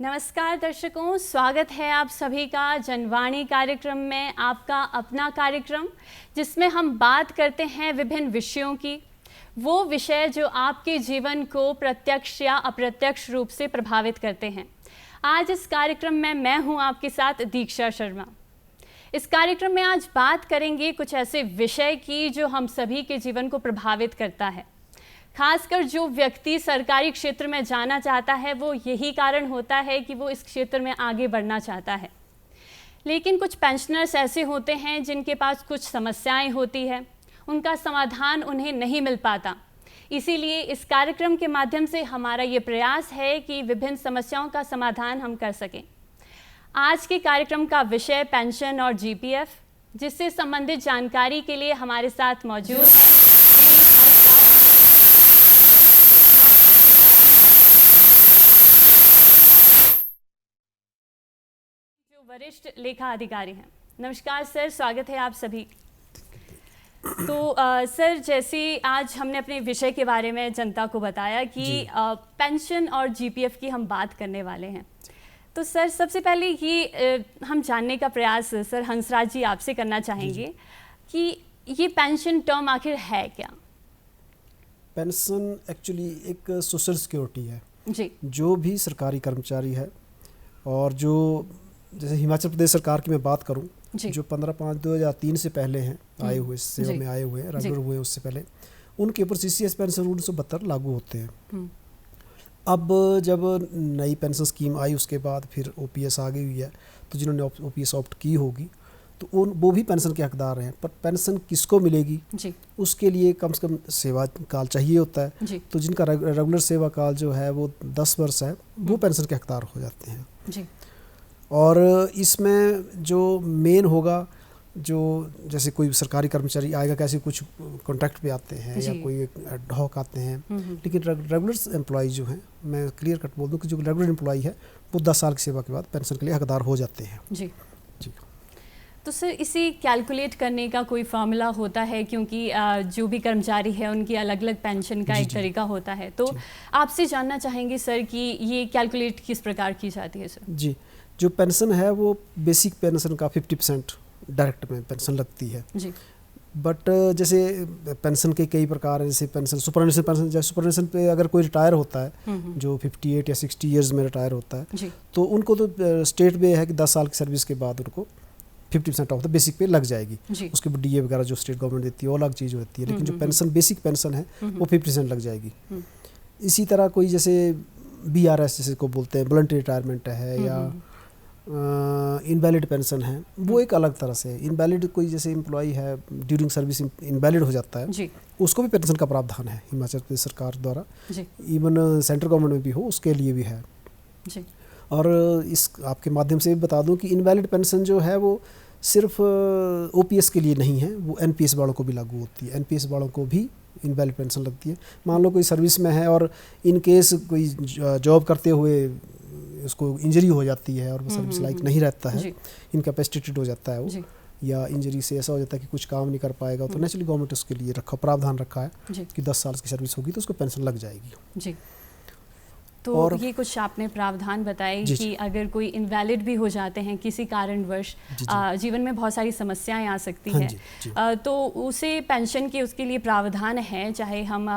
नमस्कार दर्शकों, स्वागत है आप सभी का जनवाणी कार्यक्रम में, आपका अपना कार्यक्रम जिसमें हम बात करते हैं विभिन्न विषयों की, वो विषय जो आपके जीवन को प्रत्यक्ष या अप्रत्यक्ष रूप से प्रभावित करते हैं। आज इस कार्यक्रम में मैं हूं आपके साथ दीक्षा शर्मा। इस कार्यक्रम में आज बात करेंगे कुछ ऐसे विषय की जो हम सभी के जीवन को प्रभावित करता है। खासकर जो व्यक्ति सरकारी क्षेत्र में जाना चाहता है वो यही कारण होता है कि वो इस क्षेत्र में आगे बढ़ना चाहता है। लेकिन कुछ पेंशनर्स ऐसे होते हैं जिनके पास कुछ समस्याएं होती है, उनका समाधान उन्हें नहीं मिल पाता। इसीलिए इस कार्यक्रम के माध्यम से हमारा ये प्रयास है कि विभिन्न समस्याओं का समाधान हम कर सकें। आज के कार्यक्रम का विषय पेंशन और जीपीएफ, जिससे संबंधित जानकारी के लिए हमारे साथ मौजूद है जो वरिष्ठ लेखा अधिकारी हैं। नमस्कार सर, स्वागत है आप सभी। तो सर, जैसे आज हमने अपने विषय के बारे में जनता को बताया कि पेंशन और जीपीएफ की हम बात करने वाले हैं, तो सर सबसे पहले ये हम जानने का प्रयास सर हंसराज जी आपसे करना चाहेंगे कि ये पेंशन टर्म आखिर है क्या? पेंशन एक्चुअली एक सोशल सिक्योरिटी है जी। जो भी सरकारी कर्मचारी है और जो जैसे हिमाचल प्रदेश सरकार की मैं बात करूं, जो 15/5/2003 से पहले हैं आए हुए, सेवा में आए हुए हैं, रेगुलर हुए उससे पहले, उनके ऊपर सीसीएस पेंशन रूल 1972 लागू होते हैं। अब जब नई पेंशन स्कीम आई उसके बाद फिर ओपीएस आ गई हुई है, तो जिन्होंने ओपीएस ऑप्ट की होगी तो वो भी पेंशन के हकदार हैं। पर पेंशन किसको मिलेगी जी? उसके लिए कम से कम सेवा काल चाहिए होता है जी। तो जिनका रेगुलर सेवा काल जो है वो 10 वर्ष है, वो पेंशन के हकदार हो जाते हैं जी। और इसमें जो मेन होगा, जो जैसे कोई सरकारी कर्मचारी आएगा, कैसे कुछ कॉन्ट्रैक्ट पे आते हैं या कोई एडहॉक आते हैं, लेकिन रेगुलर एम्प्लॉय जो हैं, मैं क्लियर कट बोल दूं कि जो रेगुलर एम्प्लॉय है वो 10 साल की सेवा के बाद पेंशन के लिए हकदार हो जाते हैं जी। जी। तो सर इसे कैलकुलेट करने का कोई फार्मूला होता है, क्योंकि जो भी कर्मचारी है उनकी अलग अलग पेंशन का एक तरीका होता है, तो आपसे जानना चाहेंगे सर कि ये कैलकुलेट किस प्रकार की जाती है सर? जी, जो पेंशन है वो बेसिक पेंशन का 50% डायरेक्ट में पेंशन लगती है जी। बट जैसे पेंशन के कई प्रकार हैं, जैसे पेंशन सुपरनेशन पेंशन, जैसे सुपरनेशन पे अगर कोई रिटायर होता है जो 58 या 60 इयर्स में रिटायर होता है जी। तो उनको तो स्टेट पे है कि 10 साल की सर्विस के बाद उनको 50% ऑफ द बेसिक पे लग जाएगी जी। उसके बाद डीए वगैरह जो स्टेट गवर्नमेंट देती है वो अलग चीज़ होती है, लेकिन जो पेंशन बेसिक पेंशन है वो 50% लग जाएगी। इसी तरह कोई जैसे BRS जैसे को बोलते हैं, वॉलंटरी रिटायरमेंट है, या इनवैलिड पेंशन है, वो एक अलग तरह से। इनवैलिड कोई जैसे एम्प्लॉय है ड्यूरिंग सर्विस इनवैलिड हो जाता है जी। उसको भी पेंशन का प्रावधान है हिमाचल प्रदेश सरकार द्वारा, इवन सेंट्रल गवर्नमेंट में भी हो उसके लिए भी है जी। और इस आपके माध्यम से भी बता दूं कि इनवैलिड पेंशन जो है वो सिर्फ ओपीएस के लिए नहीं है, वो एनपीएस वालों को भी लागू होती है। एनपीएस वालों को भी इनवैलिड पेंशन लगती है। मान लो कोई सर्विस में है और इन केस कोई जॉब करते हुए उसको इंजरी हो जाती है और वो सर्विस लाइक नहीं रहता है, इनकैपेसिटेटेड हो जाता है वो, या इंजरी से ऐसा हो जाता है कि कुछ काम नहीं कर पाएगा, तो नेचुरली गवर्नमेंट उसके लिए प्रावधान रखा है कि 10 साल की सर्विस होगी तो उसको पेंशन लग जाएगी जी। तो और ये कुछ आपने प्रावधान बताए कि अगर कोई इनवैलिड भी हो जाते हैं किसी कारणवश, जीवन में बहुत सारी समस्याएं आ सकती हैं, तो उसे पेंशन के उसके लिए प्रावधान है, चाहे हम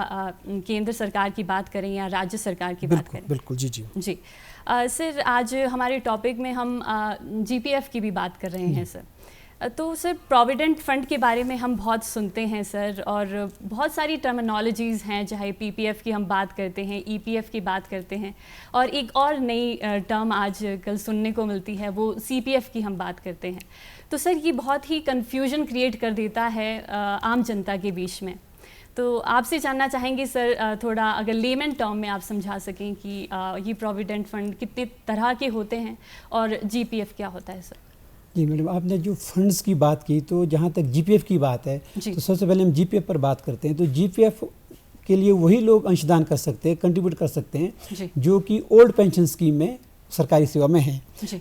केंद्र सरकार की बात करें या राज्य सरकार की बात करें। बिल्कुल जी जी जी। सर आज हमारे टॉपिक में हम जीपीएफ की भी बात कर रहे हैं सर। तो सर प्रोविडेंट फंड के बारे में हम बहुत सुनते हैं सर, और बहुत सारी टर्मिनोलॉजीज़ हैं, चाहे पीपीएफ की हम बात करते हैं, ईपीएफ की बात करते हैं, और एक और नई टर्म आज कल सुनने को मिलती है वो सीपीएफ की हम बात करते हैं। तो सर ये बहुत ही कन्फ्यूजन क्रिएट कर देता है आम जनता के बीच में। तो आपसे जानना चाहेंगे सर, थोड़ा अगर लेमन टर्म में आप समझा सकें कि ये प्रोविडेंट फंड कितने तरह के होते हैं और जीपीएफ क्या होता है सर? जी मैडम, आपने जो फंड्स की बात की, तो जहाँ तक जीपीएफ की बात है तो सबसे पहले हम जीपीएफ पर बात करते हैं। तो जीपीएफ के लिए वही लोग अंशदान कर सकते हैं, कंट्रीब्यूट कर सकते हैं जो कि ओल्ड पेंशन स्कीम में सरकारी सेवा में हैं,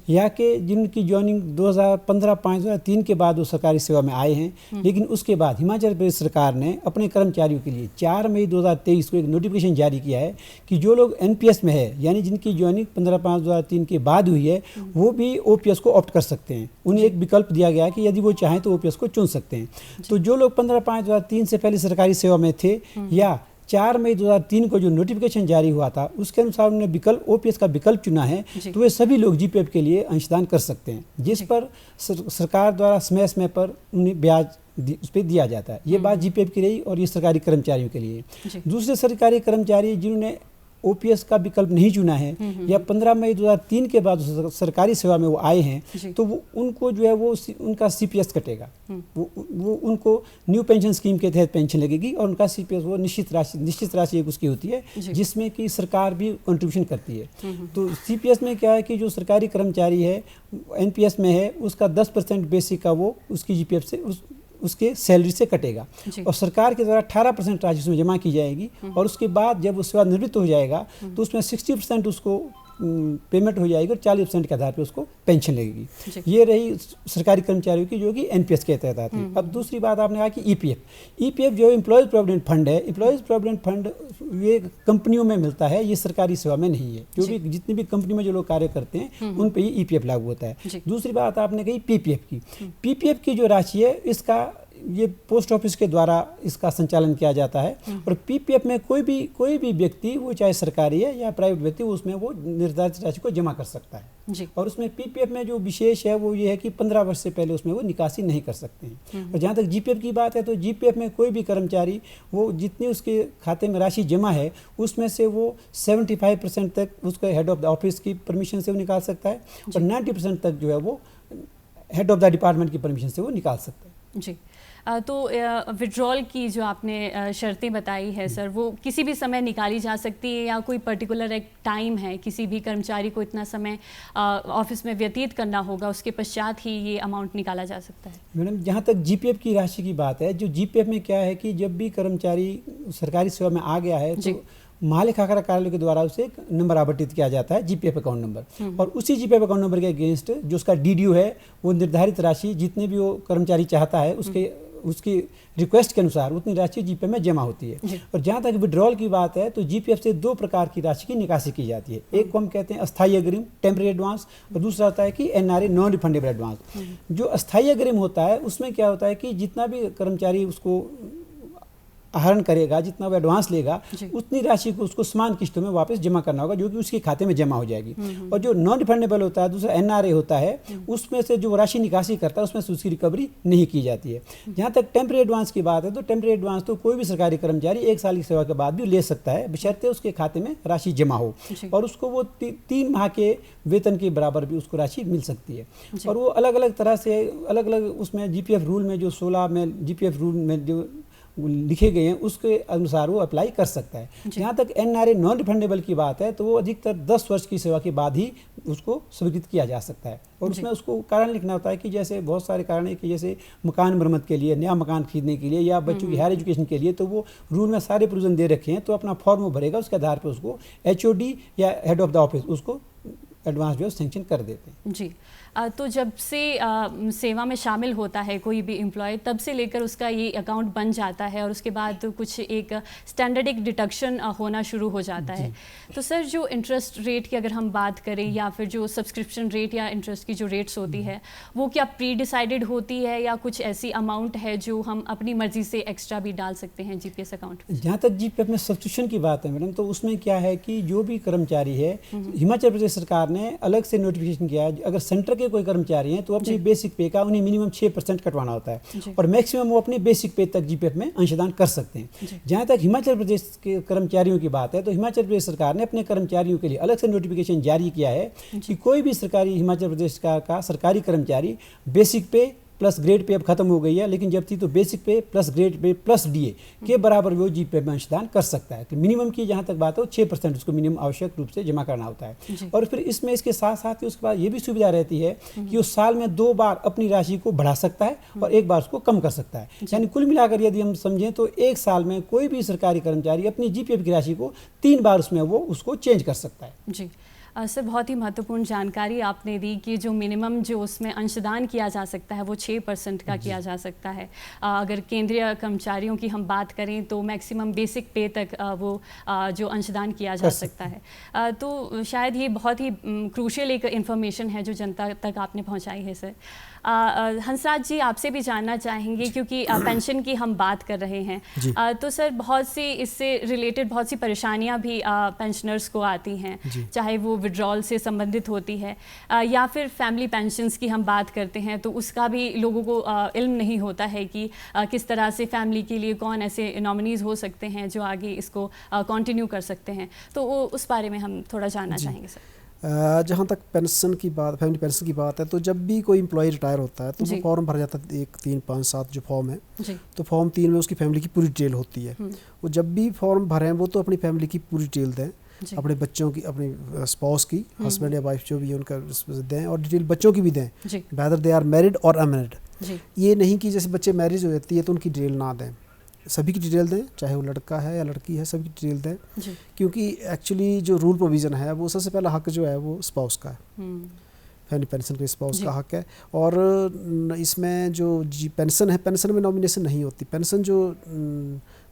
या कि जिनकी ज्वाइनिंग 2015-5-2003 के बाद वो सरकारी सेवा में आए हैं, लेकिन उसके बाद हिमाचल प्रदेश सरकार ने अपने कर्मचारियों के लिए 4 मई 2023 को एक नोटिफिकेशन जारी किया है कि जो लोग एनपीएस में है, यानी जिनकी ज्वाइनिंग 15/5/2003 के बाद हुई है, वो भी ओपीएस को ऑप्ट कर सकते हैं। उन्हें एक विकल्प दिया गया है कि यदि वो चाहें तो ओपीएस को चुन सकते हैं। तो जो लोग 15/5/2003 से पहले सरकारी सेवा में थे या 4 मई 2003 को जो नोटिफिकेशन जारी हुआ था उसके अनुसार उन्होंने विकल्प ओपीएस का विकल्प चुना है, तो वे सभी लोग जीपीएफ के लिए अंशदान कर सकते हैं, जिस पर सरकार द्वारा समय समय पर उन्हें ब्याज उस पर दिया जाता है। ये बात जीपीएफ की रही और ये सरकारी कर्मचारियों के लिए। दूसरे सरकारी कर्मचारी जिन्होंने ओपीएस का विकल्प नहीं चुना है या 15 मई 2003 के बाद सरकारी सेवा में वो आए हैं, तो वो उनको जो है वो उनका सीपीएस कटेगा, वो उनको न्यू पेंशन स्कीम के तहत पेंशन लगेगी और उनका सीपीएस वो निश्चित राशि एक उसकी होती है जिसमें कि सरकार भी कंट्रीब्यूशन करती है। तो सीपीएस में क्या है कि जो सरकारी कर्मचारी है एनपीएस में है उसका 10% बेसिक का वो उसकी जीपीएफ से उसके सैलरी से कटेगा और सरकार के द्वारा 18% राशि उसमें जमा की जाएगी और उसके बाद जब वो सेवानिवृत्त हो जाएगा तो उसमें 60% उसको पेमेंट हो जाएगी और 40% के आधार पर उसको पेंशन लगेगी। ये रही सरकारी कर्मचारियों की जो कि एनपीएस के तहत आती है। अब दूसरी बात आपने कहा कि ईपीएफ जो एम्प्लॉयज़ प्रोविडेंट फंड है, एम्प्लॉयज़ प्रोविडेंट फंड ये कंपनियों में मिलता है, ये सरकारी सेवा में नहीं है, क्योंकि जितनी भी कंपनी में जो लोग कार्य करते हैं उन पर ही ईपीएफ लागू होता है। दूसरी बात आपने कही पीपीएफ की। पीपीएफ की जो राशि है इसका ये पोस्ट ऑफिस के द्वारा इसका संचालन किया जाता है और पीपीएफ में कोई भी व्यक्ति, वो चाहे सरकारी है या प्राइवेट व्यक्ति, उसमें वो निर्धारित राशि को जमा कर सकता है। और उसमें पीपीएफ में जो विशेष है वो ये है कि 15 वर्ष से पहले उसमें वो निकासी नहीं कर सकते हैं। और जहाँ तक जीपीएफ की बात है तो जीपीएफ में कोई भी कर्मचारी वो जितनी उसके खाते में राशि जमा है उसमें से वो 75% तक उसके हेड ऑफ द ऑफिस की परमिशन से वो निकाल सकता है और 90% तक जो है वो हेड ऑफ द डिपार्टमेंट की परमिशन से वो निकाल सकता है। जी, तो विड्रॉल की जो आपने शर्तें बताई है सर, वो किसी भी समय निकाली जा सकती है या कोई पर्टिकुलर एक टाइम है, किसी भी कर्मचारी को इतना समय ऑफिस में व्यतीत करना होगा, उसके पश्चात ही ये अमाउंट निकाला जा सकता है? मैडम, जहाँ तक जीपीएफ की राशि की बात है, जो जीपीएफ में क्या है कि जब भी कर्मचारी सरकारी सेवा में आ गया है तो मालिक आकार कार्यालय के द्वारा उसे एक नंबर आवंटित किया जाता है, जीपीएफ अकाउंट नंबर, और उसी जीपीएफ अकाउंट नंबर के अगेंस्ट जो उसका डीडीयू है वो निर्धारित राशि जितने भी वो कर्मचारी चाहता है उसकी रिक्वेस्ट के अनुसार उतनी राशि जीपीएफ में जमा होती है। और जहाँ तक विड्रॉल की बात है तो जीपीएफ से 2 प्रकार की राशि की निकासी की जाती है। एक को हम कहते हैं अस्थायी अग्रिम, टेम्परेरी एडवांस, और दूसरा होता है कि एनआरए, नॉन रिफंडेबल एडवांस। जो अस्थायी अग्रिम होता है उसमें क्या होता है कि जितना भी कर्मचारी उसको आहरण करेगा, जितना वो एडवांस लेगा, उतनी राशि को उसको समान किस्तों में वापस जमा करना होगा जो कि उसके खाते में जमा हो जाएगी। और जो नॉन रिफंडेबल होता है, दूसरा एनआरए होता है, उसमें से जो राशि निकासी करता है उसमें से उसकी रिकवरी नहीं की जाती है। जहाँ तक टेम्परेरी एडवांस की बात है तो टेम्परेरी एडवांस तो कोई भी सरकारी कर्मचारी 1 साल की सेवा के बाद भी ले सकता है, बशर्ते उसके खाते में राशि जमा हो और उसको वो 3 माह के वेतन के बराबर भी उसको राशि मिल सकती है। और वो अलग अलग तरह से अलग अलग उसमें जीपीएफ रूल में जो 16 में जीपीएफ रूल में जो लिखे गए हैं उसके अनुसार वो अप्लाई कर सकता है। जहाँ तक एनआरए नॉन रिफंडेबल की बात है तो वो अधिकतर 10 वर्ष की सेवा के बाद ही उसको स्वीकृत किया जा सकता है। और उसमें उसको कारण लिखना होता है कि जैसे बहुत सारे कारण है कि जैसे मकान मरम्मत के लिए, नया मकान खरीदने के लिए या बच्चों की हायर एजुकेशन के लिए, तो वो रूल में सारे प्रोविजन दे रखे हैं। तो अपना फॉर्म वो भरेगा, उसके आधार पर उसको एचओडी या हेड ऑफ द ऑफिस उसको एडवांस जो सेंक्शन कर देते हैं। जी, तो जब से सेवा में शामिल होता है कोई भी एम्प्लॉय, तब से लेकर उसका ये अकाउंट बन जाता है और उसके बाद कुछ एक स्टैंडर्ड एक डिडक्शन होना शुरू हो जाता है। तो सर, जो इंटरेस्ट रेट की अगर हम बात करें या फिर जो सब्सक्रिप्शन रेट या इंटरेस्ट की जो रेट्स होती है वो क्या प्री डिसाइडेड होती है या कुछ ऐसी अमाउंट है जो हम अपनी मर्जी से एक्स्ट्रा भी डाल सकते हैं जीपीएस अकाउंट में? जहाँ तक जीपीएफ में सब्सक्रिप्शन की बात है मैडम, तो उसमें क्या है कि जो भी कर्मचारी है, हिमाचल प्रदेश सरकार ने अलग से नोटिफिकेशन किया है, अगर सेंटर के कोई कर्मचारी हैं तो अपनी बेसिक पे का उन्हें मिनिमम 6% कटवाना होता है और मैक्सिमम वो अपनी बेसिक पे तक जीपीएफ में अंशदान कर सकते हैं। जहाँ तक हिमाचल प्रदेश के कर्मचारियों की बात है तो हिमाचल प्रदेश सरकार ने अपने कर्मचारियों के लिए अलग से नोटिफिकेशन जारी किया है कि कोई भी सरकारी हिमाचल प्रदेश का सरकारी कर्मचारी बेसिक पे प्लस ग्रेड पे अब खत्म हो गई है, लेकिन जब थी तो बेसिक पे plus grade pay plus DA के बराबर वो जीपीएफ में अंशदान कर सकता है। तो मिनिमम की जहाँ तक बात है 6% उसको मिनिमम आवश्यक रूप से जमा करना होता है। और फिर इसमें इसके साथ साथ ही उसके बाद ये भी सुविधा रहती है कि वो साल में 2 बार अपनी राशि को बढ़ा सकता है और 1 बार उसको कम कर सकता है। यानी कुल मिलाकर यदि हम समझें तो 1 साल में कोई भी सरकारी कर्मचारी अपनी जीपीएफ की राशि को 3 बार उसमें वो उसको चेंज कर सकता है। जी, सर बहुत ही महत्वपूर्ण जानकारी आपने दी कि जो मिनिमम जो उसमें अंशदान किया जा सकता है वो 6% का किया जा सकता है। अगर केंद्रीय कर्मचारियों की हम बात करें तो मैक्सिमम बेसिक पे तक वो जो अंशदान किया जा सकता है। तो शायद ये बहुत ही क्रूशियल एक इन्फॉर्मेशन है जो जनता तक आपने पहुंचाई है सर। हंसराज जी आपसे भी जानना चाहेंगे क्योंकि पेंशन की हम बात कर रहे हैं, तो सर बहुत सी इससे रिलेटेड बहुत सी परेशानियां भी पेंशनर्स को आती हैं, चाहे वो विड्रॉल से संबंधित होती है या फिर फैमिली पेंशन्स की हम बात करते हैं तो उसका भी लोगों को इल्म नहीं होता है कि किस तरह से फैमिली के लिए कौन ऐसे नॉमिनीज़ हो सकते हैं जो आगे इसको कंटिन्यू कर सकते हैं, तो वो उस बारे में हम थोड़ा जानना चाहेंगे सर। जहाँ तक पेंशन की बात, फैमिली पेंशन की बात है, तो जब भी कोई एम्प्लॉय रिटायर होता है तो वो फॉर्म भरा जाता है, 1, 3, 5, 7 जो फॉर्म है, तो फॉर्म 3 में उसकी फैमिली की पूरी डिटेल होती है। वो जब भी फॉर्म भरें वो तो अपनी फैमिली की पूरी डिटेल दें, अपने बच्चों की, अपनी स्पाउस की, हस्बैंड या वाइफ जो भी है उनका दें, और डिटेल बच्चों की भी दें, वेदर दे आर मैरिड और अनमैरिड। ये नहीं कि जैसे बच्चे मैरिज हो जाती है तो उनकी डिटेल ना दें, सभी की डिटेल दें, चाहे वो लड़का है या लड़की है, सभी की डिटेल दें, क्योंकि एक्चुअली जो रूल प्रोविज़न है वो सबसे पहला हक जो है वो स्पाउस का है, फैमिली पेंशन के स्पाउस का हक है। और इसमें जो पेंशन है, पेंशन में नॉमिनेशन नहीं होती, पेंशन जो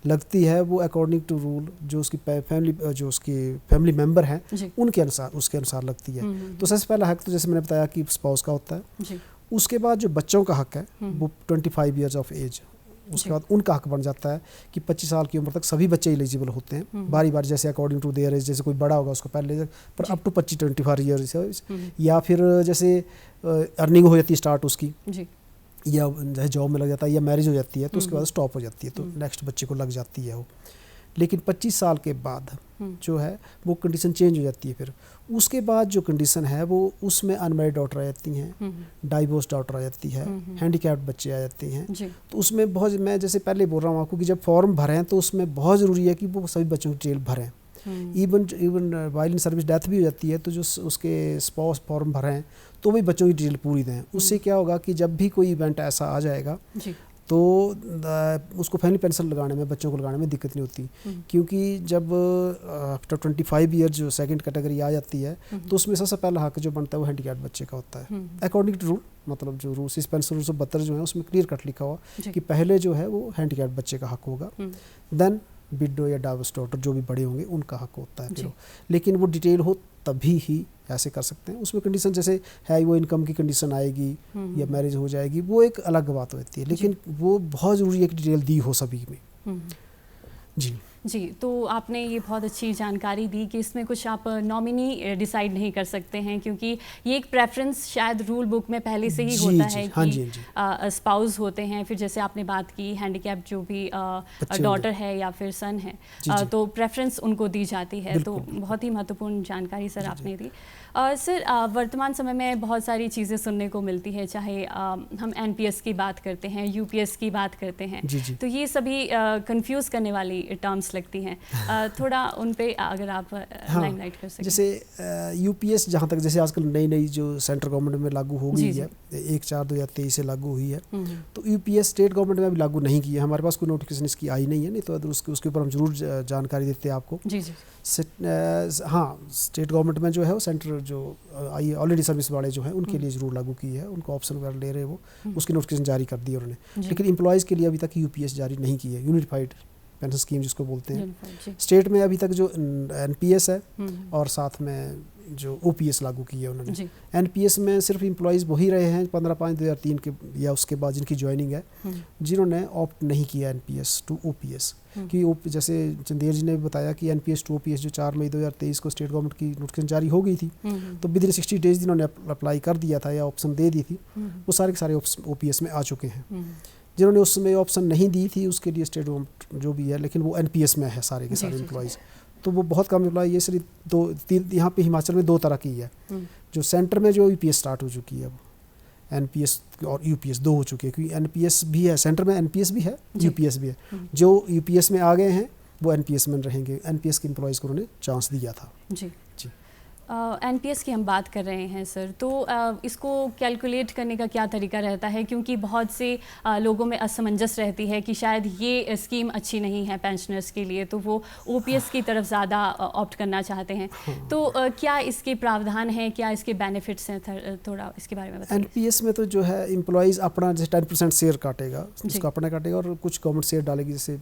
लगती है वो अकॉर्डिंग टू रूल जो उसकी फैमिली, जो उसकी फैमिली मेम्बर हैं उनके अनुसार, उसके अनुसार लगती है। तो सबसे पहला हक तो जैसे मैंने बताया कि स्पाउस का होता है। उसके बाद जो बच्चों का हक है वो 25 ईयर्स ऑफ एज, उसके बाद उनका हक बन जाता है कि 25 साल की उम्र तक सभी बच्चे एलिजिबल होते हैं, बारी बारी, जैसे अकॉर्डिंग टू देयर एज, जैसे कोई बड़ा होगा उसको पहले, पर अप टू 25 ईयर्स, या फिर जैसे अर्निंग हो जाती है स्टार्ट उसकी, या जॉब में लग जाता है, या मैरिज हो जाती है तो उसके बाद स्टॉप हो जाती है, तो नेक्स्ट बच्चे को लग जाती है वो। लेकिन 25 साल के बाद जो है वो कंडीशन चेंज हो जाती है। फिर उसके बाद जो कंडीशन है वो उसमें अनमैरिड डॉटर आ जाती हैं, डाइवोर्स डॉटर आ जाती है, हैंडीकैप्ड बच्चे आ जाते हैं। तो उसमें बहुत, मैं जैसे पहले बोल रहा हूँ आपको कि जब फॉर्म भरें तो उसमें बहुत ज़रूरी है कि वो सभी बच्चों की डिटेल भरें। Even while in service death भी हो जाती है तो जो उसके स्पाउस फॉर्म भरें तो भी बच्चों की डिटेल पूरी दें। उससे क्या होगा कि जब भी कोई इवेंट ऐसा आ जाएगा तो उसको फैमिली पेंशन लगाने में, बच्चों को लगाने में दिक्कत नहीं होती, क्योंकि जब आफ्टर 25 ईयर जो सेकंड कैटेगरी आ जाती है तो उसमें सबसे पहला हक जो बनता है वो हैंडीकैप्ड बच्चे का होता है, अकॉर्डिंग टू रूल। मतलब जो रूल्स, इस पेंशन रूल 72 जो है उसमें क्लियर कट लिखा हुआ कि पहले जो है वो हैंडीकैप्ड बच्चे का हक होगा, देन विडो या डाइवोर्स डॉटर जो भी बड़े होंगे उनका हक होता है। लेकिन वो डिटेल हो तभी ही ऐसे कर सकते हैं। उसमें कंडीशन जैसे है वो इनकम की कंडीशन आएगी या मैरिज हो जाएगी, वो एक अलग बात होती है, लेकिन वो बहुत ज़रूरी है कि डिटेल दी हो सभी में। जी, तो आपने ये बहुत अच्छी जानकारी दी कि इसमें कुछ आप नॉमिनी डिसाइड नहीं कर सकते हैं, क्योंकि ये एक प्रेफरेंस शायद रूल बुक में पहले से ही होता है कि स्पाउस होते हैं, फिर जैसे आपने बात की हैंडीकैप जो भी डॉटर है या फिर सन है, तो प्रेफरेंस उनको दी जाती है। तो बहुत ही महत्वपूर्ण जानकारी सर आपने दी। सर वर्तमान समय में बहुत सारी चीज़ें सुनने को मिलती है, चाहे हम NPS की बात करते हैं, UPS की बात करते हैं, तो ये सभी कंफ्यूज करने वाली टर्म्स लगती हैं। थोड़ा उन पे अगर आप लाइमलाइट कर सकें। जैसे UPS जहाँ तक, जैसे आजकल नई जो सेंट्रल गवर्नमेंट में लागू हो गई है, 1/4/2023 से लागू हुई है, तो UPS स्टेट गवर्नमेंट में अभी लागू नहीं की है। हमारे पास कोई नोटिफिकेशन इसकी आई नहीं है, नहीं तो उसके ऊपर हम जरूर जानकारी देते हैं आपको। हाँ, स्टेट गवर्नमेंट में जो है वो सेंट्रल जो आई ऑलरेडी सर्विस वाले जो हैं उनके लिए ज़रूर लागू की है, उनको ऑप्शन वगैरह ले रहे, वो उसकी नोटिफिकेशन जारी कर दी उन्होंने। लेकिन एम्प्लॉयज़ के लिए अभी तक UPS जारी नहीं की है, यूनिफाइड पेंशन स्कीम जिसको बोलते हैं। स्टेट में अभी तक जो NPS है और साथ में जो OPS लागू की है उन्होंने। NPS में सिर्फ एम्प्लॉयज़ वही रहे हैं 15/5/2003 के या उसके बाद जिनकी ज्वाइनिंग है, जिन्होंने ऑप्ट नहीं किया NPS टू OPS। कि जैसे चंदेर जी ने भी बताया कि NPS टू OPS जो 4 मई 2023 को स्टेट गवर्नमेंट की नोटिफिकेशन जारी हो गई थी, तो विदिन 60 डेज जिन्होंने अप्लाई कर दिया था या ऑप्शन दे दी थी, वो सारे के सारे OPS में आ चुके हैं। जिन्होंने उस समय ऑप्शन नहीं दी थी उसके लिए स्टेट गवर्नमेंट जो भी है, लेकिन वो NPS में है सारे के सारे एम्प्लॉयज़। तो वो बहुत कम एम्प्लॉय, ये सिर्फ 2-3 यहाँ पे हिमाचल में 2 तरह की है। जो सेंटर में जो UPS स्टार्ट हो चुकी है, वो NPS और UPS 2 हो चुके हैं, क्योंकि NPS भी है, सेंटर में NPS भी है, UPS भी है। जो UPS में आ गए हैं वो NPS में रहेंगे, NPS के एम्प्लॉयज़ को उन्होंने चांस दिया था। जी। एनपीएस की हम बात कर रहे हैं सर, तो इसको कैलकुलेट करने का क्या तरीका रहता है, क्योंकि बहुत से लोगों में असमंजस रहती है कि शायद ये स्कीम अच्छी नहीं है पेंशनर्स के लिए, तो वो ओपीएस की तरफ ज़्यादा ऑप्ट करना चाहते हैं। तो क्या इसके प्रावधान हैं, क्या इसके बेनिफिट्स हैं, थोड़ा इसके बारे में बताइए। एनपीएस में तो जो है एम्प्लॉइज़ अपना जैसे 10% शेयर काटेगा, उसका अपना काटेगा, और कुछ गवर्नमेंट शेयर डालेगी, जैसे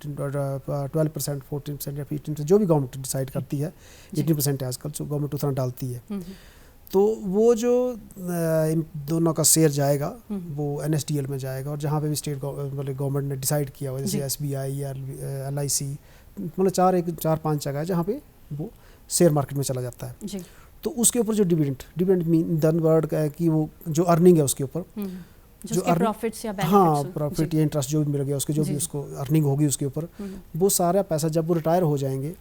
12%, 14% या 15%, जो भी गवर्नमेंट डिसाइड करती है। 18% है आजकल जो गवर्नमेंट उतना डालती है। तो वो जो दोनों का शेयर जाएगा वो एनएसडीएल में जाएगा, और जहाँ पे भी स्टेट मतलब गवर्नमेंट ने डिसाइड किया हुआ, जैसे एसबीआई या एलआईसी, मतलब 4-5 जगह है जहाँ पे वो शेयर मार्केट में चला जाता है जी। तो उसके ऊपर जो डिविडेंड मीन धन वर्ड का है कि वो जो अर्निंग है उसके ऊपर जो प्रॉफिट्स या बेनिफिट्स, हाँ प्रॉफिट या इंटरेस्ट जो भी मिल गया उसके, जो भी उसको अर्निंग होगी उसके ऊपर, वो सारा पैसा जब वो रिटायर हो जाएंगे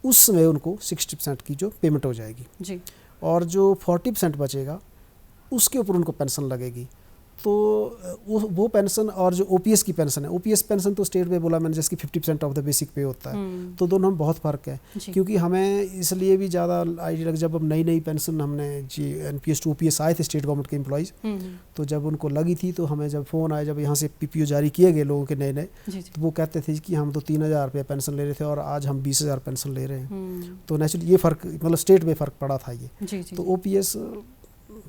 उस समय उनको 60% की जो पेमेंट हो जाएगी जी। और जो 40% बचेगा उसके ऊपर उनको पेंशन लगेगी। तो वो पेंशन और जो ओपीएस की पेंशन है, ओपीएस पेंशन तो स्टेट में बोला मैंने जिसकी 50% ऑफ द बेसिक पे होता है, तो दोनों में बहुत फ़र्क है। क्योंकि हमें इसलिए भी ज़्यादा आइडिया लग, जब अब नई पेंशन हमने जी एनपीएस टू ओपीएस आए थे स्टेट गवर्नमेंट के एम्प्लॉइज़, तो जब उनको लगी थी तो हमें जब फ़ोन आया, जब यहाँ से पीपीओ जारी किए गए लोगों के नए, तो वो कहते थे कि हम तो 3,000 रुपये पेंशन ले रहे थे और आज हम 20,000 पेंशन ले रहे हैं। तो नेचुरली ये फ़र्क मतलब स्टेट में फ़र्क पड़ा था ये। तो ओपीएस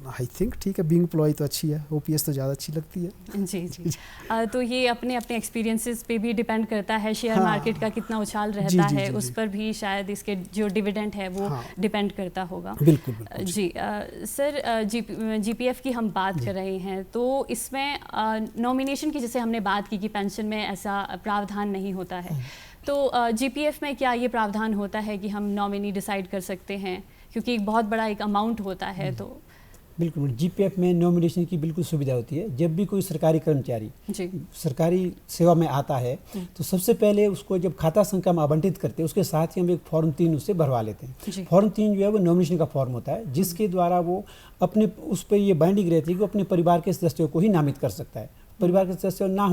आई थिंक ठीक है, बीइंग एम्प्लॉय तो अच्छी है, ओपीएस तो ज़्यादा अच्छी लगती है जी जी। तो ये अपने एक्सपीरियंसेस पे भी डिपेंड करता है, शेयर मार्केट का कितना उछाल रहता है उस पर भी शायद इसके जो डिविडेंड है वो डिपेंड करता होगा। बिल्कुल जी। सर जीपीएफ की हम बात कर रहे हैं, तो इसमें नॉमिनेशन की जैसे हमने बात की कि पेंशन में ऐसा प्रावधान नहीं होता है, तो जीपीएफ में क्या ये प्रावधान होता है कि हम नॉमिनी डिसाइड कर सकते हैं, क्योंकि एक बहुत बड़ा एक अमाउंट होता है। तो बिल्कुल जीपीएफ में नॉमिनेशन की बिल्कुल सुविधा होती है। जब भी कोई सरकारी कर्मचारी सरकारी सेवा में आता है तो सबसे पहले उसको जब खाता संख्या में आवंटित करते हैं उसके साथ ही हम एक फॉर्म 3 उससे भरवा लेते हैं। फॉर्म 3 जो है वो नॉमिनेशन का फॉर्म होता है, जिसके द्वारा वो अपने उस पर ये बाइंडिंग रहती है कि वो अपने परिवार के सदस्यों को ही नामित कर सकता है। परिवार के सदस्य ना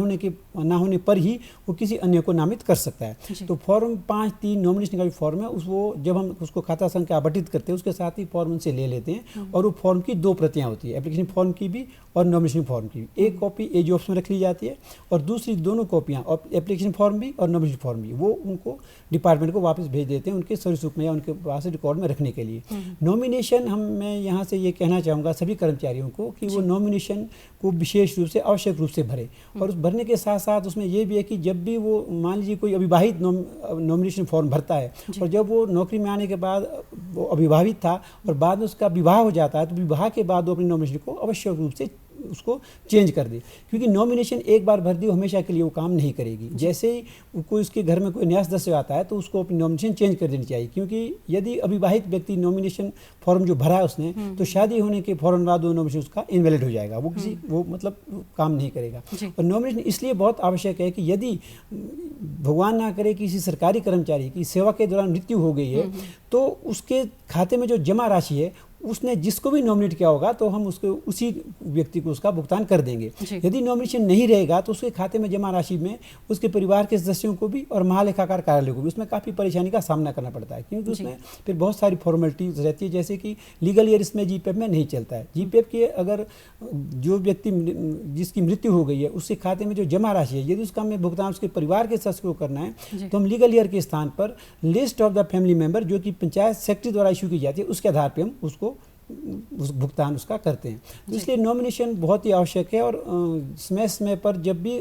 होने पर ही वो किसी अन्य को नामित कर सकता है। तो फॉर्म 5-3 नॉमिनेशन का जो फॉर्म है वो जब हम उसको खाता संख्या आवंटित करते हैं उसके साथ ही फॉर्म उनसे ले लेते हैं, और वो फॉर्म की 2 प्रतियां होती है, एप्लीकेशन फॉर्म की भी और नॉमिनेशन फॉर्म की भी। एक कॉपी एज ऑफिस में रख ली जाती है और दूसरी दोनों कॉपियाँ एप्लीकेशन फॉर्म भी और नॉमिनेशन फॉर्म भी वो उनको डिपार्टमेंट को वापस भेज देते हैं उनके सर्विस बुक में या उनके पास रिकॉर्ड में रखने के लिए। नॉमिनेशन मैं यहाँ से ये कहना चाहूँगा सभी कर्मचारियों को कि वो नॉमिनेशन को विशेष रूप से आवश्यक रूप से भरे, और उस भरने के साथ साथ उसमें ये भी है कि जब भी वो मान लीजिए कोई अविवाहित नॉमिनेशन फॉर्म भरता है और जब वो नौकरी में आने के बाद वो अविवाहित था और बाद में उसका विवाह हो जाता है, तो विवाह के बाद वो अपनी नॉमिनेशन को आवश्यक रूप से उसको चेंज कर दे, क्योंकि नॉमिनेशन एक बार भर दी हमेशा के लिए वो काम नहीं करेगी। जैसे ही कोई उसके घर में कोई नया सदस्य आता है तो उसको अपनी नॉमिनेशन चेंज कर देनी चाहिए, क्योंकि यदि अविवाहित व्यक्ति नॉमिनेशन फॉर्म जो भरा है उसने तो शादी होने के फौरन बाद वो नॉमिनेशन उसका इनवैलिड हो जाएगा, वो मतलब काम नहीं करेगा। और नॉमिनेशन इसलिए बहुत आवश्यक है कि यदि भगवान ना करे किसी सरकारी कर्मचारी की सेवा के दौरान मृत्यु हो गई है तो उसके खाते में जो जमा राशि है उसने जिसको भी नॉमिनेट किया होगा तो हम उसको उसी व्यक्ति को उसका भुगतान कर देंगे। यदि नॉमिनेशन नहीं रहेगा तो उसके खाते में जमा राशि में उसके परिवार के सदस्यों को भी और महालेखाकार कार्यालय को भी उसमें काफ़ी परेशानी का सामना करना पड़ता है, क्योंकि उसमें फिर बहुत सारी फॉर्मेलिटीज रहती है, जैसे कि लीगल ईयर इसमें जीपीएफ में नहीं चलता है। जीपीएफ के अगर जो व्यक्ति जिसकी मृत्यु हो गई है उसके खाते में जो जमा राशि है यदि उसका हमें भुगतान उसके परिवार के सदस्य को करना है तो हम लीगल ईयर के स्थान पर list of the family member जो कि पंचायत सेक्रेटरी द्वारा इशू की जाती है उसके आधार पर हम उसको उस भुगतान उसका करते हैं। तो इसलिए नॉमिनेशन बहुत ही आवश्यक है, और समय समय पर जब भी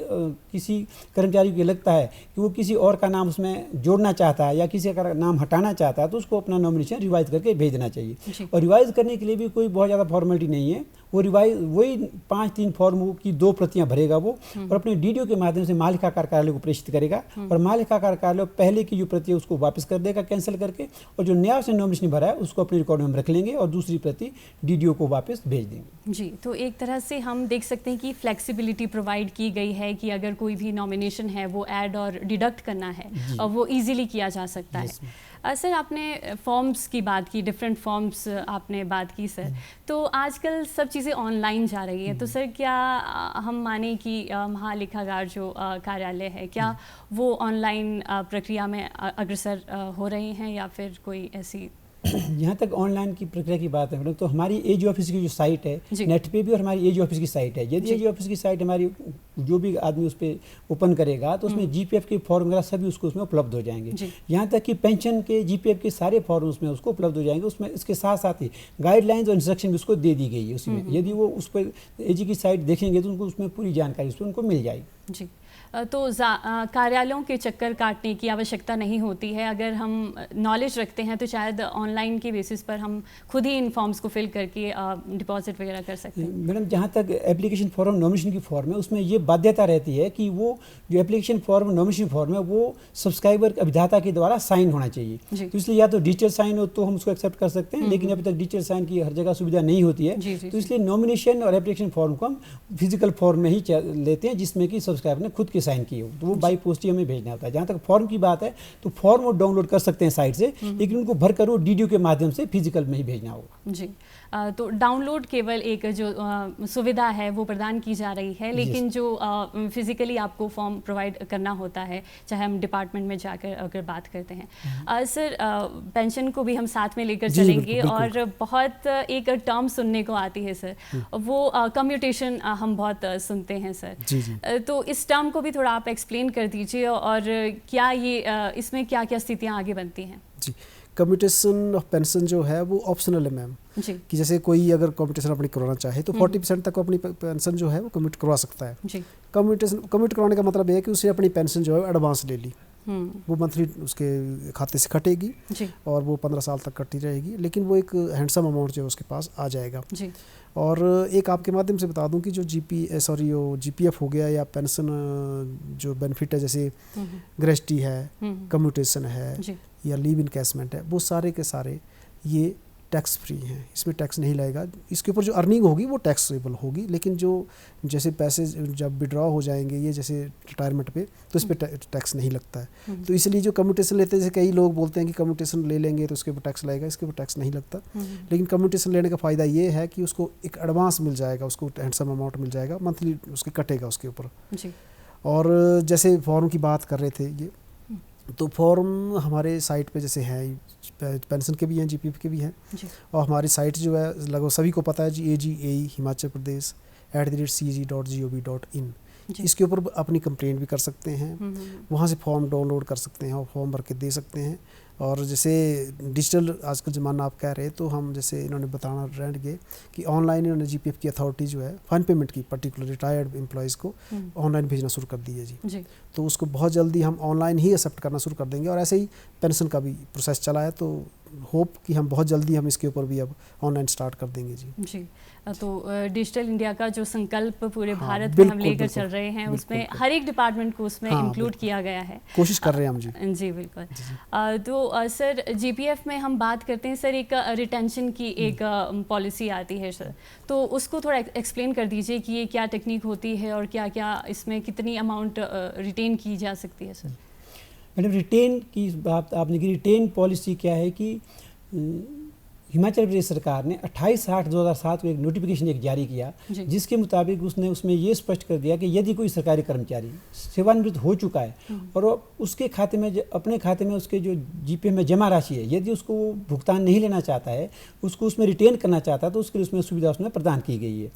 किसी कर्मचारी को लगता है कि वो किसी और का नाम उसमें जोड़ना चाहता है या किसी का नाम हटाना चाहता है तो उसको अपना नॉमिनेशन रिवाइज करके भेज देना चाहिए। और रिवाइज करने के लिए भी कोई बहुत ज़्यादा फॉर्मेलिटी नहीं है, वो रिवाइज वही 5-3 फॉर्म की 2 प्रतियां भरेगा वो और अपने डीडीओ के माध्यम से महालेखाकार कार्यालय को प्रेषित करेगा, और महालेखाकार कार्यालय पहले की जो प्रति है उसको वापस कर देगा कैंसिल करके, और जो नया उसने नॉमिनेशन भरा है उसको अपने रिकॉर्ड में हम रख लेंगे और दूसरी प्रति डीडीओ को वापस भेज देंगे। जी, तो एक तरह से हम देख सकते हैं कि फ्लेक्सिबिलिटी प्रोवाइड की गई है कि अगर कोई भी नॉमिनेशन है वो ऐड और डिडक्ट करना है और वो इजीली किया जा सकता है। सर आपने फॉर्म्स की बात की, डिफरेंट फॉर्म्स आपने बात की सर, तो आजकल सब चीज़ें ऑनलाइन जा रही है, तो सर क्या हम माने कि महालेखागार जो कार्यालय है क्या वो ऑनलाइन प्रक्रिया में अग्रसर हो रहे हैं या फिर कोई ऐसी यहाँ तक ऑनलाइन की प्रक्रिया की बात है मैडम, तो हमारी एज ऑफिस की जो साइट है नेट पे भी, और हमारी एज ऑफिस की साइट है, यदि एज ऑफिस की साइट हमारी जो भी आदमी उस पर ओपन करेगा तो उसमें जीपीएफ के फॉर्म वगैरह सभी उसको उसमें उपलब्ध हो जाएंगे। यहाँ तक कि पेंशन के जीपीएफ के सारे फॉर्म उसमें उसको उपलब्ध हो जाएंगे। उसमें इसके साथ साथ ही गाइडलाइंस और इंस्ट्रक्शन भी उसको दे दी गई है उसमें। यदि वो उस पर एजी की साइट देखेंगे तो उनको उसमें पूरी जानकारी उस पर उनको मिल जाएगी। जी, तो कार्यालयों के चक्कर काटने की आवश्यकता नहीं होती है। अगर हम नॉलेज रखते हैं तो शायद ऑनलाइन के बेसिस पर हम खुद ही इन फॉर्म्स को फिल करके डिपॉजिट वगैरह कर सकते हैं। मैडम, जहाँ तक एप्लीकेशन फॉर्म नॉमिनेशन की फॉर्म है उसमें ये बाध्यता रहती है कि वो जो एप्लीकेशन फॉर्म नॉमिनेशन फॉर्म है वो सब्सक्राइबर अभिदाता के द्वारा साइन होना चाहिए। तो इसलिए या तो डिजिटल साइन हो तो हम उसको एक्सेप्ट कर सकते हैं, लेकिन अभी तक डिजिटल साइन की हर जगह सुविधा नहीं होती है। तो इसलिए नॉमिनेशन और एप्लीकेशन फॉर्म को हम फिजिकल फॉर्म में ही लेते हैं जिसमें कि सब्सक्राइबर ने खुद की साइन की हो, तो वो बाई पोस्ट ही हमें भेजना होता है। जहाँ तक फॉर्म की बात है तो फॉर्म वो डाउनलोड कर सकते हैं साइट से, लेकिन उनको भरकर वो डीडीओ के माध्यम से फिजिकल में ही भेजना होगा। जी, तो डाउनलोड केवल एक जो सुविधा है वो प्रदान की जा रही है, लेकिन जो फिजिकली आपको फॉर्म प्रोवाइड करना होता है, चाहे हम डिपार्टमेंट में जाकर अगर बात करते हैं। सर, पेंशन को भी हम साथ में लेकर चलेंगे और बहुत एक टर्म सुनने को आती है सर, वो कम्यूटेशन हम बहुत सुनते हैं सर। तो इस टर्म को भी थोड़ा आप एक्सप्लेन कर दीजिए और क्या ये इसमें क्या क्या स्थितियाँ आगे बनती हैं। जी, कम्यूटेशन ऑफ पेंशन जो है वो ऑप्शनल है मैम, कि जैसे कोई अगर कम्यूटेशन अपनी करवाना चाहे तो 40% तक अपनी पेंशन जो है वो कम्यूट करवा सकता है। कम्यूट करवाने का मतलब है कि उसे अपनी पेंशन जो है एडवांस ले ली, वो मंथली उसके खाते से कटेगी और वो 15 साल तक कटती रहेगी, लेकिन वो एक हैंडसम अमाउंट जो है उसके पास आ जाएगा। और एक आपके माध्यम से बता दूं कि जो जीपीएफ हो गया या पेंशन जो बेनिफिट है, जैसे ग्रेच्युटी है, कम्यूटेशन है या लीव इनकैशमेंट है, वो सारे के सारे ये टैक्स फ्री हैं, इसमें टैक्स नहीं लगेगा। इसके ऊपर जो अर्निंग होगी वो टैक्सेबल होगी, लेकिन जो जैसे पैसे जब विड्रॉ हो जाएंगे ये जैसे रिटायरमेंट पे, तो इस पर टैक्स नहीं लगता है। तो इसलिए जो कम्यूटेशन लेते हैं, जैसे कई लोग बोलते हैं कि कम्यूटेशन ले लेंगे तो उसके ऊपर टैक्स लगेगा, इसके ऊपर टैक्स नहीं लगता। लेकिन कम्यूटेशन लेने का फ़ायदा ये है कि उसको एक एडवांस मिल जाएगा, उसको हैंडसम अमाउंट मिल जाएगा, मंथली उसके कटेगा उसके ऊपर। और जैसे फॉर्म की बात कर रहे थे ये, तो फॉर्म हमारे साइट पे जैसे हैं, पेंशन के भी हैं, जीपीएफ के भी हैं, और हमारी साइट जो है लगभग सभी को पता है जी, AGAE हिमाचल प्रदेश @cg.gov.in। इसके ऊपर अपनी कंप्लेंट भी कर सकते हैं, वहाँ से फॉर्म डाउनलोड कर सकते हैं और फॉर्म भर के दे सकते हैं। और जैसे डिजिटल आजकल ज़माना आप कह रहे, तो हम जैसे इन्होंने बताना रहेंगे कि ऑनलाइन इन्होंने जीपीएफ की अथॉरिटी जो है फंड पेमेंट की पर्टिकुलर रिटायर्ड एम्प्लॉयज़ को ऑनलाइन भेजना शुरू कर दी है जी। तो उसको बहुत जल्दी हम ऑनलाइन ही एक्सेप्ट करना शुरू कर देंगे, और ऐसे ही पेंशन का भी प्रोसेस चला है, तो होप कि हम बहुत जल्दी हम इसके ऊपर भी अब ऑनलाइन स्टार्ट कर देंगे जी। तो डिजिटल इंडिया का जो संकल्प पूरे भारत में हम लेकर चल रहे हैं, उसमें हर एक डिपार्टमेंट को उसमें इंक्लूड किया गया है, कोशिश कर रहे हैं हम जी। जी बिल्कुल। तो सर, जीपीएफ में हम बात करते हैं सर, एक रिटेंशन की एक पॉलिसी आती है सर, तो उसको थोड़ा एक्सप्लेन कर दीजिए कि ये क्या टेक्निक होती है और क्या क्या इसमें कितनी अमाउंट रिटेन की जा सकती है सर। मैडम, रिटेन की बात आपने की, रिटेन पॉलिसी क्या है कि हिमाचल प्रदेश सरकार ने 28/8/2007 को एक नोटिफिकेशन जारी किया, जिसके मुताबिक उसमें ये स्पष्ट कर दिया कि यदि कोई सरकारी कर्मचारी सेवानिवृत्त हो चुका है और उसके खाते में अपने खाते में उसके जो जीपीएफ में जमा राशि है, यदि उसको भुगतान नहीं लेना चाहता है, उसको उसमें रिटेन करना चाहता है, तो उसके लिए उसमें सुविधा उसमें प्रदान की गई है।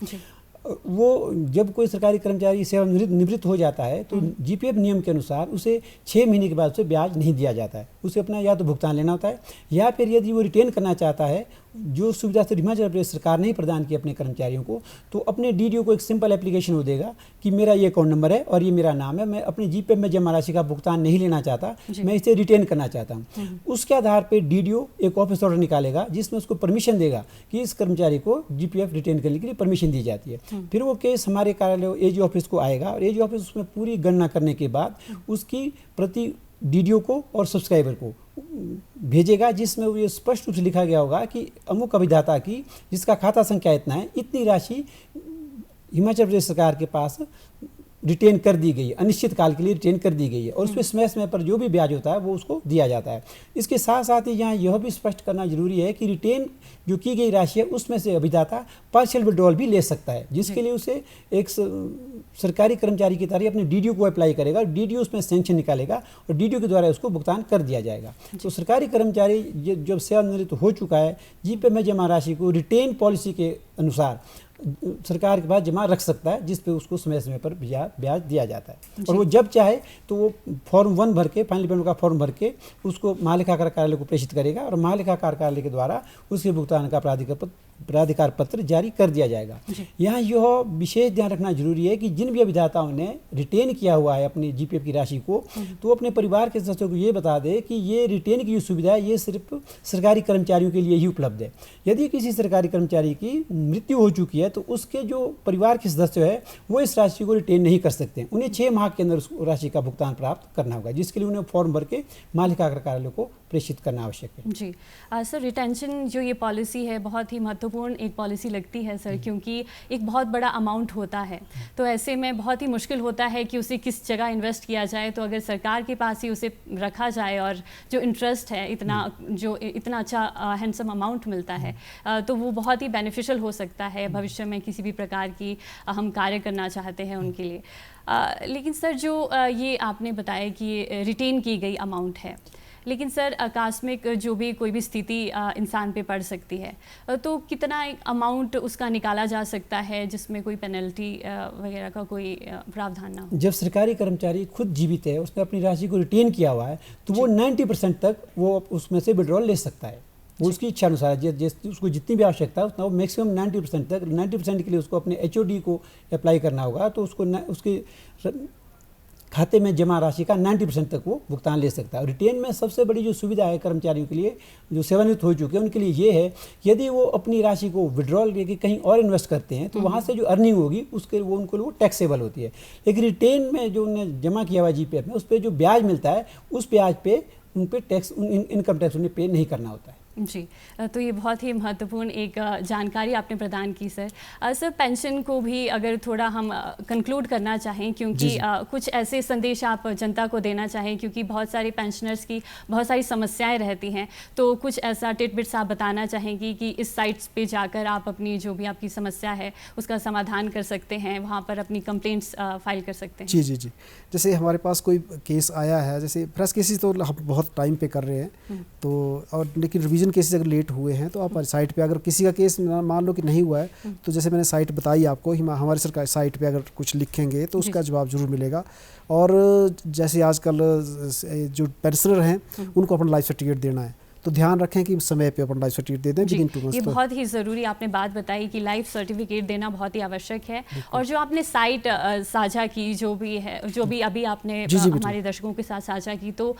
वो जब कोई सरकारी कर्मचारी सेवानिवृत्त हो जाता है तो जीपीएफ नियम के अनुसार उसे 6 महीने के बाद उसे ब्याज नहीं दिया जाता है, उसे अपना या तो भुगतान लेना होता है, या फिर यदि वो रिटेन करना चाहता है, जो सुविधा से हिमाचल प्रदेश सरकार ने प्रदान की अपने कर्मचारियों को, तो अपने डीडीओ को एक सिंपल एप्लीकेशन वो देगा कि मेरा ये अकाउंट नंबर है और ये मेरा नाम है, मैं अपने जीपीएफ में जमा राशि का भुगतान नहीं लेना चाहता, मैं इसे रिटेन करना चाहता हूँ। उसके आधार पर डीडीओ एक ऑफिस ऑर्डर निकालेगा जिसमें उसको परमिशन देगा कि इस कर्मचारी को जीपीएफ रिटेन करने के लिए परमिशन दी जाती है। फिर वो केस हमारे कार्यालय एजी ऑफिस को आएगा और एजी ऑफिस उसमें पूरी गणना करने के बाद उसकी प्रति डीडीओ को और सब्सक्राइबर को भेजेगा, जिसमें ये स्पष्ट रूप से लिखा गया होगा कि अमुक अभिदाता की जिसका खाता संख्या इतना है, इतनी राशि हिमाचल प्रदेश सरकार के पास रिटेन कर दी गई है, अनिश्चित काल के लिए रिटेन कर दी गई है, और उसमें समय समय पर जो भी ब्याज होता है वो उसको दिया जाता है। इसके साथ साथ ही यहाँ यह भी स्पष्ट करना जरूरी है कि रिटेन जो की गई राशि है उसमें से अभिदाता पार्शियल विड्रॉल भी ले सकता है, जिसके लिए उसे एक सरकारी कर्मचारी की तरह अपने डीडीओ को अप्लाई करेगा, डीडीओ उसमें सेंक्शन निकालेगा और डीडीओ के द्वारा उसको भुगतान कर दिया जाएगा। तो सरकारी कर्मचारी जब सेवानिवृत्त हो चुका है, जीपीएफ में जमा राशि को रिटेन पॉलिसी के अनुसार सरकार के पास जमा रख सकता है, जिस पे उसको समय समय पर ब्याज दिया जाता है। और वो जब चाहे तो वो फॉर्म 1 भर के, फाइनल पेमेंट का फॉर्म भर के उसको महालेखाकार कार्यालय को प्रेषित करेगा और महालेखाकार कार्यालय के द्वारा उसके भुगतान का प्राधिकार पत्र जारी कर दिया जाएगा। यहाँ यह विशेष ध्यान रखना जरूरी है कि जिन भी अभिदाताओं ने रिटेन किया हुआ है अपनी जीपीएफ की राशि को, तो वो अपने परिवार के सदस्यों को ये बता दे कि ये रिटेन की जो सुविधा है ये सिर्फ सरकारी कर्मचारियों के लिए ही उपलब्ध है। यदि किसी सरकारी कर्मचारी की मृत्यु हो चुकी है तो उसके जो परिवार के सदस्य है वो इस राशि को रिटेन नहीं कर सकते। उन्हें 6 माह के अंदर उस राशि का भुगतान प्राप्त करना होगा, जिसके लिए उन्हें फॉर्म भर के महालेखाकार कार्यालय को प्रेषित करना आवश्यक है। जी सर, रिटेंशन जो ये पॉलिसी है बहुत ही महत्वपूर्ण एक पॉलिसी लगती है सर, क्योंकि एक बहुत बड़ा अमाउंट होता है, तो ऐसे में बहुत ही मुश्किल होता है कि उसे किस जगह इन्वेस्ट किया जाए। तो अगर सरकार के पास ही उसे रखा जाए और जो इंटरेस्ट है इतना अच्छा हैंडसम अमाउंट मिलता है, तो वो बहुत ही बेनिफिशियल हो सकता है भविष्य में किसी भी प्रकार की हम कार्य करना चाहते हैं उनके लिए। लेकिन सर जो ये आपने बताया कि रिटेन की गई अमाउंट है, लेकिन सर आकस्मिक जो भी कोई भी स्थिति इंसान पे पड़ सकती है, तो कितना अमाउंट उसका निकाला जा सकता है जिसमें कोई पेनल्टी वगैरह का कोई प्रावधान ना हो? जब सरकारी कर्मचारी खुद जीवित है, उसने अपनी राशि को रिटेन किया हुआ है, तो वो 90% तक वो उसमें से विड्रॉल ले सकता है। वो उसकी इच्छा अनुसार उसको जितनी भी आवश्यकता है उतना वो मैक्सिमम 90% तक, 90% के लिए उसको अपने एचओडी को अप्लाई करना होगा, तो उसको उसके खाते में जमा राशि का 90% तक वो भुगतान ले सकता है। और रिटेन में सबसे बड़ी जो सुविधा है कर्मचारियों के लिए जो सेवानिवृत्त हो चुके हैं उनके लिए ये है कि यदि वो अपनी राशि को विड्रॉल लेके कहीं और इन्वेस्ट करते हैं तो वहाँ से जो अर्निंग होगी उसके वो उनको वो टैक्सेबल होती है। लेकिन रिटेन में जो उन्हें जमा किया हुआ जीपीएफ में उस पर जो ब्याज मिलता है उस ब्याज पे उन पे टैक्स इनकम टैक्स उन्हें पे नहीं करना होता है। जी, तो ये बहुत ही महत्वपूर्ण एक जानकारी आपने प्रदान की सर। सर पेंशन को भी अगर थोड़ा हम कंक्लूड करना चाहें, क्योंकि कुछ ऐसे संदेश आप जनता को देना चाहें, क्योंकि बहुत सारे पेंशनर्स की बहुत सारी समस्याएं रहती हैं, तो कुछ ऐसा टिटबिट्स आप बताना चाहेंगी कि इस साइट्स पे जाकर आप अपनी जो भी आपकी समस्या है उसका समाधान कर सकते हैं, वहाँ पर अपनी कंप्लेंट्स फाइल कर सकते हैं? जी जी जी, जैसे हमारे पास कोई केस आया है, जैसे फ्रेश केसेस तो हम बहुत टाइम पे कर रहे हैं, तो और लेकिन रिवीजन केसेस अगर लेट हुए हैं तो आप साइट पे, अगर किसी का केस मान लो कि नहीं हुआ है तो जैसे मैंने साइट बताई आपको, हमारे सरकारी साइट पे अगर कुछ लिखेंगे तो उसका जवाब जरूर मिलेगा। और जैसे आजकल जो पेंशनर हैं उनको अपना लाइफ सर्टिफिकेट देना है, तो ध्यान रखें कि समय पे अपन लाइफ सर्टिफिकेट दे दें विदिन 2 मंथ्स। ये बहुत ही ज़रूरी आपने बात बताई कि लाइफ सर्टिफिकेट देना बहुत ही आवश्यक है। और जो आपने साइट साझा की, जो भी अभी आपने हमारे दर्शकों के साथ साझा की, तो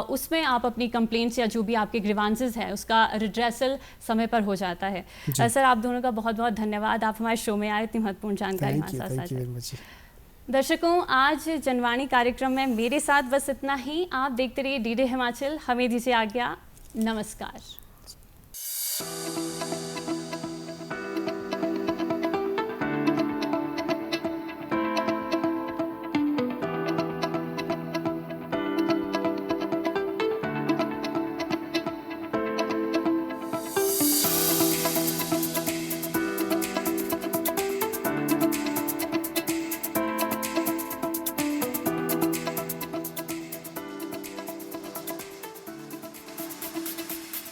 उसमें आप अपनी कंप्लेंट्स या जो भी आपके ग्रीवांसेस है उसका रिड्रेसल समय पर हो जाता है। सर आप दोनों का बहुत बहुत धन्यवाद, आप हमारे शो में आए, इतनी महत्वपूर्ण जानकारी हमारे साथ साझा। दर्शकों, आज जनवाणी कार्यक्रम में मेरे साथ बस इतना ही। आप देखते रहिए डीडी हिमाचल। हमें दीजिए आज्ञा। नमस्कार।